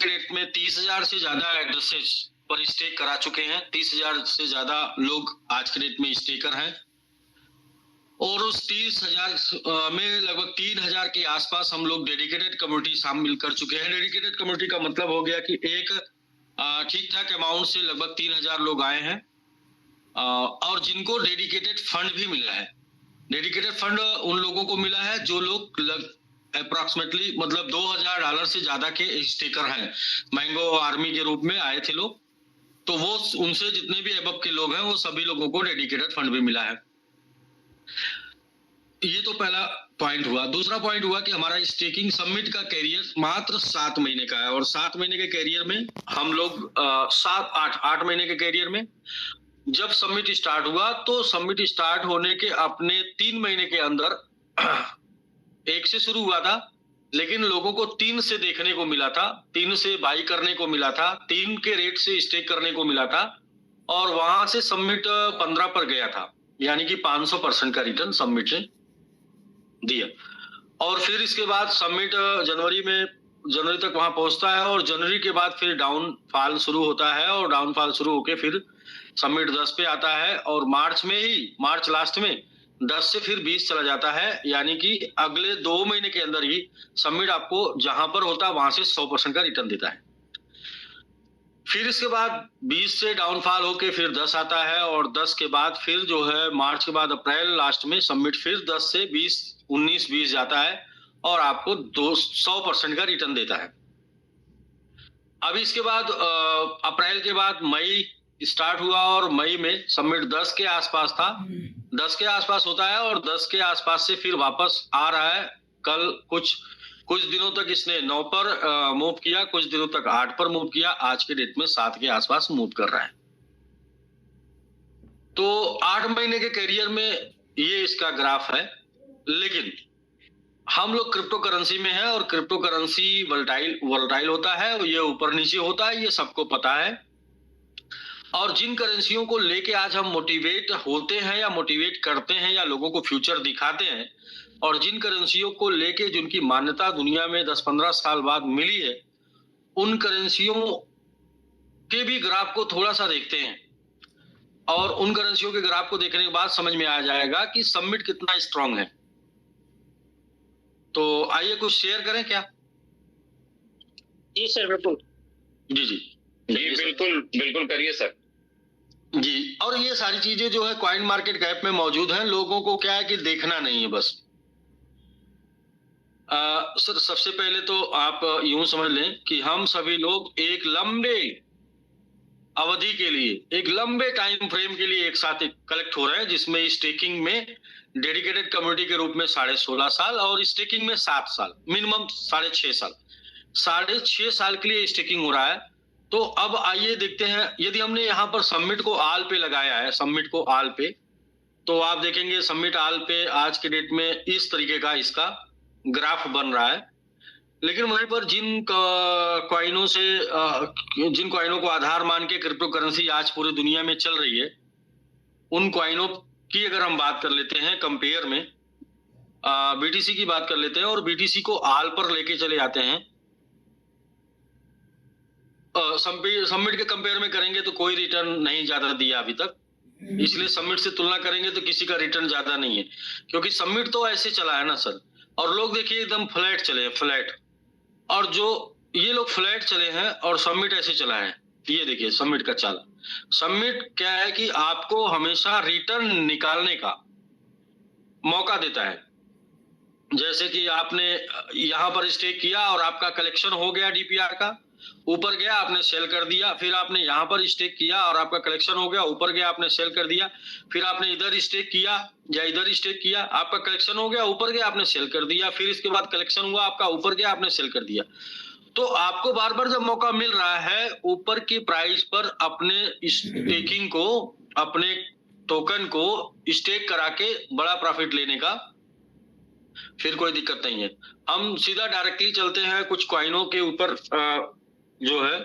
Date में 30,000 से ज्यादा एड्रेसेस पर स्टेक करा चुके हैं। 30,000 से ज्यादा लोग आज के डेट में स्टेकर हैं और उस 30,000 में लगभग 3,000 के आसपास हम लोग डेडिकेटेड कम्युनिटी शामिल कर चुके हैं। डेडिकेटेड कम्युनिटी का मतलब हो गया कि एक ठीक ठाक अमाउंट से लगभग 3,000 लोग आए हैं और जिनको डेडिकेटेड फंड भी मिला है। डेडिकेटेड फंड उन लोगों को मिला है जो लोग अप्रॉक्सीमेटली मतलब $2,000 से ज्यादा के स्टेकर हैं। मैंगो आर्मी के रूप में आए थे लोग, तो वो उनसे जितने भी अबव के लोग हैं वो सभी लोगों को डेडिकेटेड फंड भी मिला है। ये तो पहला पॉइंट हुआ। दूसरा पॉइंट हुआ कि हमारा स्टेकिंग समिट का कैरियर मात्र 7 महीने का है और 7 महीने के कैरियर में हम लोग 8 महीने के कैरियर में जब समिट स्टार्ट हुआ तो समिट स्टार्ट होने के अपने 3 महीने के अंदर 1 से शुरू हुआ था, लेकिन लोगों को 3 से देखने को मिला था, 3 से बाई करने को मिला था, 3 के रेट से स्टेक करने को मिला था और वहां से समिट 15 पर गया था, यानी कि 500% का रिटर्न समिट से दिया। और फिर इसके बाद समिट जनवरी तक वहां पहुंचता है और जनवरी के बाद फिर डाउनफॉल शुरू होता है और डाउनफॉल शुरू होके फिर समिट 10 पे आता है और मार्च लास्ट में 10 से फिर 20 चला जाता है, यानी कि अगले 2 महीने के अंदर ही समिट आपको जहां पर होता है वहां से 100% का रिटर्न देता है। फिर इसके बाद 20 से डाउनफॉल होके फिर 10 आता है और 10 के बाद फिर जो है मार्च के बाद अप्रैल लास्ट में समिट फिर 10 से 19-20 जाता है और आपको 100% का रिटर्न देता है। अब इसके बाद अप्रैल के बाद मई स्टार्ट हुआ और मई में समिट 10 के आसपास था, 10 के आसपास होता है और 10 के आसपास से फिर वापस आ रहा है। कल कुछ दिनों तक इसने 9 पर मूव किया, कुछ दिनों तक 8 पर मूव किया, आज के डेट में 7 के आसपास मूव कर रहा है। तो 8 महीने के करियर में ये इसका ग्राफ है। लेकिन हम लोग क्रिप्टो करेंसी में है और क्रिप्टो करेंसी वोलेटाइल होता है, ये ऊपर नीचे होता है, ये सबको पता है। और जिन करेंसियों को लेके आज हम मोटिवेट होते हैं या मोटिवेट करते हैं या लोगों को फ्यूचर दिखाते हैं और जिन करेंसियों को लेके जिनकी मान्यता दुनिया में 10-15 साल बाद मिली है, उन करेंसियों के भी ग्राफ को थोड़ा सा देखते हैं और उन करेंसियों के ग्राफ को देखने के बाद समझ में आ जाएगा कि समिट कितना स्ट्रांग है। तो आइए कुछ शेयर करें क्या? जी सर, बिल्कुल। जी बिल्कुल करिए सर जी। और ये सारी चीजें जो है कॉइन मार्केट कैप में मौजूद हैं, लोगों को क्या है कि देखना नहीं है बस। सर सबसे पहले तो आप यूं समझ लें कि हम सभी लोग एक लंबे अवधि के लिए, एक लंबे टाइम फ्रेम के लिए एक साथ कलेक्ट हो रहे हैं, जिसमें स्टेकिंग में डेडिकेटेड कम्युनिटी के रूप में 16.5 साल और स्टेकिंग में 7 साल, मिनिमम 6.5 साल, 6.5 साल के लिए स्टेकिंग हो रहा है। तो अब आइए देखते हैं, यदि हमने यहाँ पर समिट को आल पे लगाया है, समिट को आल पे, तो आप देखेंगे समिट आल पे आज के डेट में इस तरीके का इसका ग्राफ बन रहा है। लेकिन वहीं पर जिन कॉइनों को आधार मान के क्रिप्टो करेंसी आज पूरी दुनिया में चल रही है, उन कॉइनों की अगर हम बात कर लेते हैं कंपेयर में, बीटीसी की बात कर लेते हैं और बीटीसी को आल पर लेके चले जाते हैं। समिट के कंपेयर में करेंगे तो कोई रिटर्न नहीं ज्यादा दिया अभी तक, इसलिए समिट से तुलना करेंगे तो किसी का रिटर्न ज्यादा नहीं है, क्योंकि समिट तो ऐसे चला है ना सर। और लोग देखिए एकदम फ्लैट चले, फ्लैट, और जो ये लोग फ्लैट चले हैं और समिट ऐसे चला है। ये देखिए समिट का चाल। समिट क्या है कि आपको हमेशा रिटर्न निकालने का मौका देता है। जैसे कि आपने यहां पर स्टेक किया और आपका कलेक्शन हो गया डीपीआर का, ऊपर गया आपने सेल कर दिया, फिर आपने यहां पर स्टेक किया और आपका कलेक्शन हो गया, ऊपर गया आपने सेल कर दिया, फिर आपने इधर स्टेक किया या इधर स्टेक किया, आपका कलेक्शन हो गया, ऊपर गया आपने सेल कर दिया, फिर इसके बाद कलेक्शन हुआ आपका, ऊपर गया आपने सेल कर दिया। तो आपको बार बार जब मौका मिल रहा है ऊपर की प्राइस पर अपने स्टेकिंग को, अपने टोकन को स्टेक करा के बड़ा प्रॉफिट लेने का, फिर कोई दिक्कत नहीं है। हम सीधा डायरेक्टली चलते हैं कुछ कॉइनों के ऊपर, जो है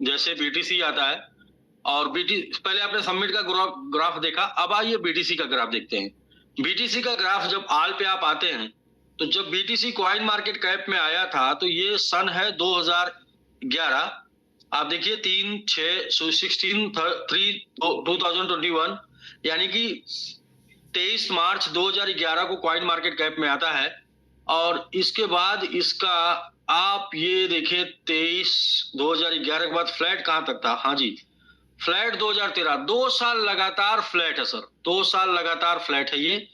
जैसे बीटीसी आता है और पहले आपने समिट का ग्राफ देखा, अब आइए बीटीसी का ग्राफ देखते हैं। बीटीसी का ग्राफ जब आल पे आप आते हैं तो जब बीटीसी कॉइन मार्केट कैप में आया था तो ये सन है 11 आप देखिए 3/6/16/3/2021 यानी कि 23 मार्च 2011 को कॉइन मार्केट कैप में आता है। और इसके बाद इसका आप ये देखें 2011 के बाद फ्लैट कहां तक था? हाँ जी, फ्लैट 2013, 2 साल लगातार फ्लैट है सर, 2 साल लगातार फ्लैट है ये।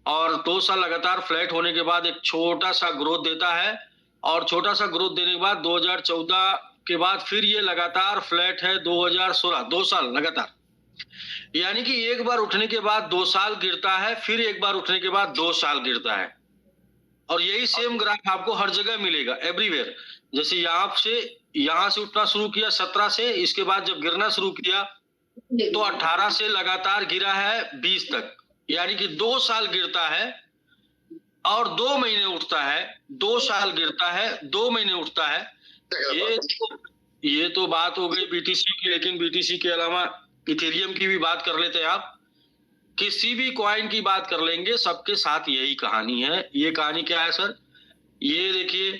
और 2 साल लगातार फ्लैट होने के बाद एक छोटा सा ग्रोथ देता है, और छोटा सा ग्रोथ देने के बाद 2014 के बाद फिर ये लगातार फ्लैट है 2016, 2 साल लगातार। यानी कि एक बार उठने के बाद 2 साल गिरता है, फिर एक बार उठने के बाद 2 साल गिरता है। और यही सेम ग्राफ आपको हर जगह मिलेगा, एवरीवेयर। जैसे यहां से उठना शुरू किया 17 से, इसके बाद जब गिरना शुरू किया तो 18 से लगातार गिरा है 20 तक, यानी कि 2 साल गिरता है और 2 महीने उठता है, 2 साल गिरता है, 2 महीने उठता है। ये तो बात हो गई बीटीसी की, लेकिन बीटीसी के अलावा इथेरियम की भी बात कर लेते हैं। आप किसी भी कॉइन की बात कर लेंगे, सबके साथ यही कहानी है। ये कहानी क्या है सर? ये देखिए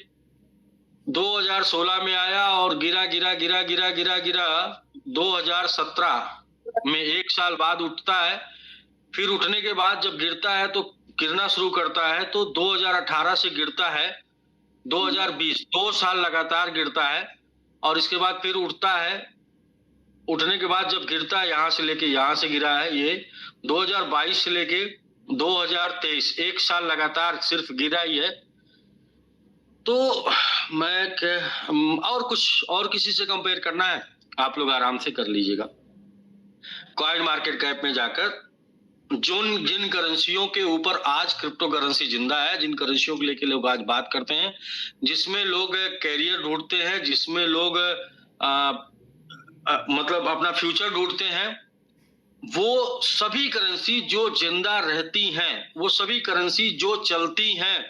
2016 में आया और गिरा गिरा गिरा गिरा गिरा गिरा 2017 में 1 साल बाद उठता है। फिर उठने के बाद जब गिरता है तो गिरना शुरू करता है, तो 2018 से गिरता है 2020, 2 साल लगातार गिरता है। और इसके बाद फिर उठता है, उठने के बाद जब गिरता है यहां से लेके यहां से गिरा है ये 2022 से लेके 2023, 1 साल लगातार सिर्फ गिरा ही है। तो और कुछ और किसी से कंपेयर करना है, आप लोग आराम से कर लीजिएगा। कॉइन मार्केट कैप में जाकर जिन करेंसियों के ऊपर आज क्रिप्टो करेंसी जिंदा है, जिन करेंसियों को लेके लोग आज बात करते हैं, जिसमें लोग कैरियर ढूंढते हैं, जिसमें लोग मतलब अपना फ्यूचर ढूंढते हैं, वो सभी करेंसी जो जिंदा रहती हैं, वो सभी करेंसी जो चलती हैं,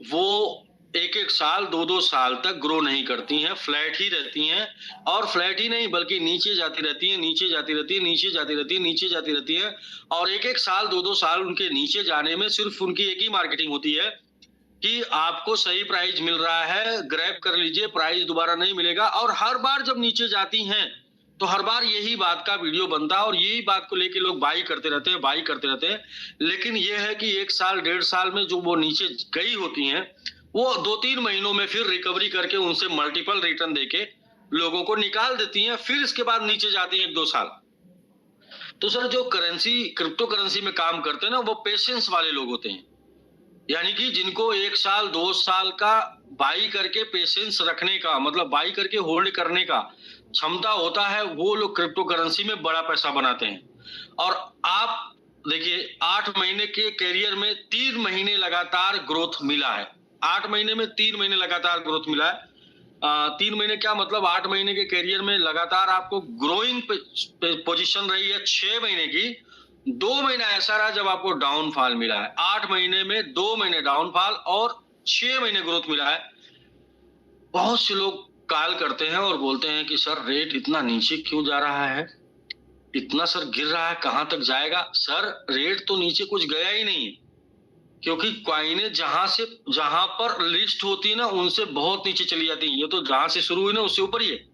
वो 1-1 साल 2-2 साल तक ग्रो नहीं करती हैं, फ्लैट ही रहती हैं। और फ्लैट ही नहीं बल्कि नीचे जाती रहती है, नीचे जाती रहती है, नीचे जाती रहती है, नीचे जाती रहती है। और 1-1 साल 2-2 साल उनके नीचे जाने में सिर्फ उनकी एक ही मार्केटिंग होती है कि आपको सही प्राइस मिल रहा है, ग्रैब कर लीजिए, प्राइस दोबारा नहीं मिलेगा। और हर बार जब नीचे जाती हैं तो हर बार यही बात का वीडियो बनता है और यही बात को लेके लोग बाई करते रहते हैं, बाई करते रहते हैं। लेकिन यह है कि 1 साल 1.5 साल में जो वो नीचे गई होती हैं, वो 2-3 महीनों में फिर रिकवरी करके उनसे मल्टीपल रिटर्न देके लोगों को निकाल देती हैं, फिर इसके बाद नीचे जाती हैं 1-2 साल। तो सर जो करेंसी, क्रिप्टो करेंसी में काम करते हैं ना, वो पेशेंस वाले लोग होते हैं। यानी कि जिनको 1 साल 2 साल का बाई करके पेशेंस रखने का, मतलब बाई करके होल्ड करने का क्षमता होता है, वो लोग क्रिप्टो करेंसी में बड़ा पैसा बनाते हैं। और आप देखिए 8 महीने के कैरियर में 3 महीने लगातार ग्रोथ मिला है, 8 महीने में 3 महीने लगातार ग्रोथ मिला है। 3 महीने क्या मतलब, 8 महीने के कैरियर में लगातार आपको ग्रोइंग पोजीशन रही है 6 महीने की। 2 महीना ऐसा रहा जब आपको डाउनफॉल मिला है, 8 महीने में 2 महीने डाउनफॉल और 6 महीने ग्रोथ मिला है। बहुत से लोग कॉल करते हैं और बोलते हैं कि सर रेट इतना नीचे क्यों जा रहा है, इतना सर गिर रहा है, कहां तक जाएगा? सर रेट तो नीचे कुछ गया ही नहीं, क्योंकि कॉइने जहां पर लिस्ट होती है ना, उनसे बहुत नीचे चली जाती है। ये तो जहां से शुरू हुई ना उससे ऊपर ही है,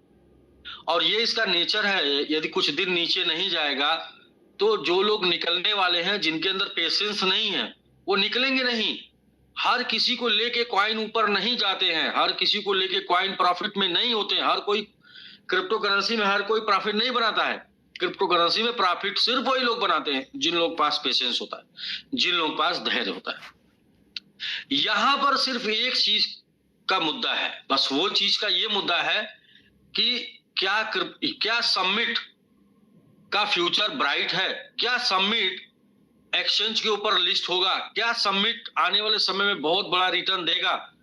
और ये इसका नेचर है। यदि कुछ दिन नीचे नहीं जाएगा तो जो लोग निकलने वाले हैं, जिनके अंदर पेशेंस नहीं है, वो निकलेंगे नहीं। हर किसी को लेके कॉइन ऊपर नहीं जाते हैं, हर किसी को लेके कॉइन प्रॉफिट में नहीं होते हैं। हर कोई क्रिप्टो करेंसी में हर कोई प्रॉफिट नहीं बनाता है। क्रिप्टो करेंसी में प्रॉफिट सिर्फ वही लोग बनाते हैं जिन लोग पास पेशेंस होता है, जिन लोग पास धैर्य होता है। यहां पर सिर्फ एक चीज का मुद्दा है, बस वो चीज का ये मुद्दा है कि क्या समिट का फ्यूचर ब्राइट है, क्या समिट एक्सचेंज के ऊपर लिस्ट होगा, क्या समिट आने वाले समय में बहुत बड़ा रिटर्न देगा?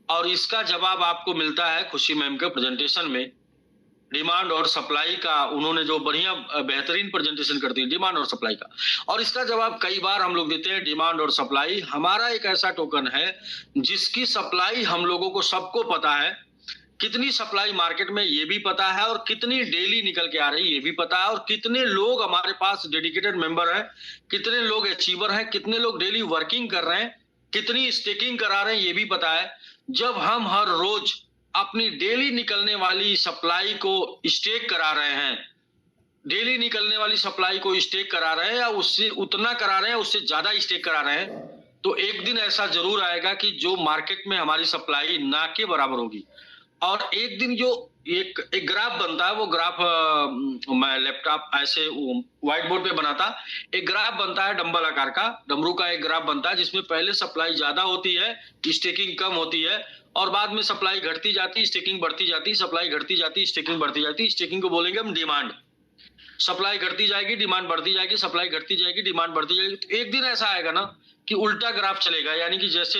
और इसका जवाब आपको मिलता है खुशी मैम के प्रेजेंटेशन में। डिमांड और सप्लाई का उन्होंने जो बढ़िया बेहतरीन प्रेजेंटेशन करती है डिमांड और सप्लाई का, और इसका जवाब कई बार हम लोग देते हैं। डिमांड और सप्लाई हमारा एक ऐसा टोकन है जिसकी सप्लाई हम लोगों को सबको पता है, कितनी सप्लाई मार्केट में ये भी पता है, और कितनी डेली निकल के आ रही है ये भी पता है, और कितने लोग हमारे पास डेडिकेटेड मेंबर हैं, कितने लोग अचीवर हैं, कितने लोग डेली वर्किंग कर रहे हैं, कितनी स्टेकिंग करा रहे हैं ये भी पता है। जब हम हर रोज अपनी डेली निकलने वाली सप्लाई को स्टेक करा रहे हैं, डेली निकलने वाली सप्लाई को स्टेक करा रहे हैं, या उससे उतना करा रहे हैं, उससे ज्यादा स्टेक करा रहे हैं, तो एक दिन ऐसा जरूर आएगा कि जो मार्केट में हमारी सप्लाई ना के बराबर होगी। और एक दिन जो एक ग्राफ बनता है, वो ग्राफ मैं लैपटॉप ऐसे व्हाइट बोर्ड पे बनाता, एक ग्राफ बनता है डंबल आकार का, डमरू का एक ग्राफ बनता है, जिसमें पहले सप्लाई ज्यादा होती है, स्टेकिंग कम होती है, और बाद में सप्लाई घटती जाती, स्टेकिंग बढ़ती जाती, सप्लाई घटती जाती, स्टेकिंग बढ़ती जाती। स्टेकिंग को बोलेंगे हम डिमांड। सप्लाई घटती जाएगी, डिमांड बढ़ती जाएगी, सप्लाई घटती जाएगी, डिमांड बढ़ती जाएगी। तो एक दिन ऐसा आएगा ना कि उल्टा ग्राफ चलेगा, यानी कि जैसे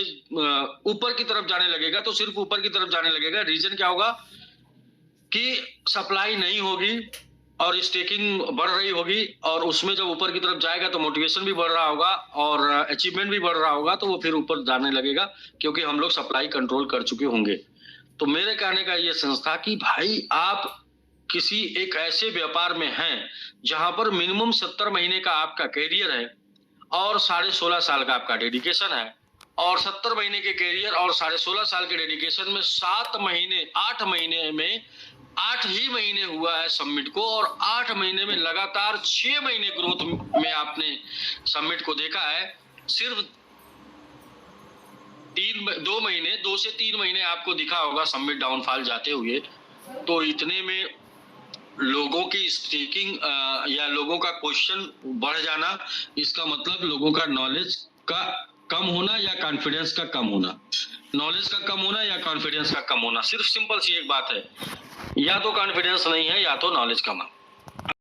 ऊपर की तरफ जाने लगेगा तो सिर्फ ऊपर की तरफ जाने लगेगा। रीजन क्या होगा कि सप्लाई नहीं होगी और स्टेकिंग बढ़ रही होगी, और उसमें जब ऊपर की तरफ जाएगा तो मोटिवेशन भी बढ़ रहा होगा और अचीवमेंट भी बढ़ रहा होगा, तो वो फिर ऊपर जाने लगेगा, क्योंकि हम लोग सप्लाई कंट्रोल कर चुके होंगे। तो मेरे कहने का ये संस्था कि भाई आप किसी एक ऐसे व्यापार में हैं जहां पर मिनिमम 70 महीने का आपका कैरियर है और 16.5 साल का आपका डेडिकेशन है, और 70 महीने के कैरियर और 16.5 साल के डेडिकेशन में 7 महीने 8 महीने में 8 ही महीने हुआ है सबमिट को, और 8 महीने में लगातार 6 महीने ग्रोथ में आपने सबमिट को देखा है। सिर्फ 2 से 3 महीने आपको दिखा होगा सबमिट डाउनफॉल जाते हुए। तो इतने में लोगों की स्टेकिंग या लोगों का क्वेश्चन बढ़ जाना, इसका मतलब लोगों का नॉलेज का कम होना या कॉन्फिडेंस का कम होना, नॉलेज का कम होना या कॉन्फिडेंस का कम होना। सिर्फ सिंपल सी एक बात है, या तो कॉन्फिडेंस नहीं है या तो नॉलेज कम है।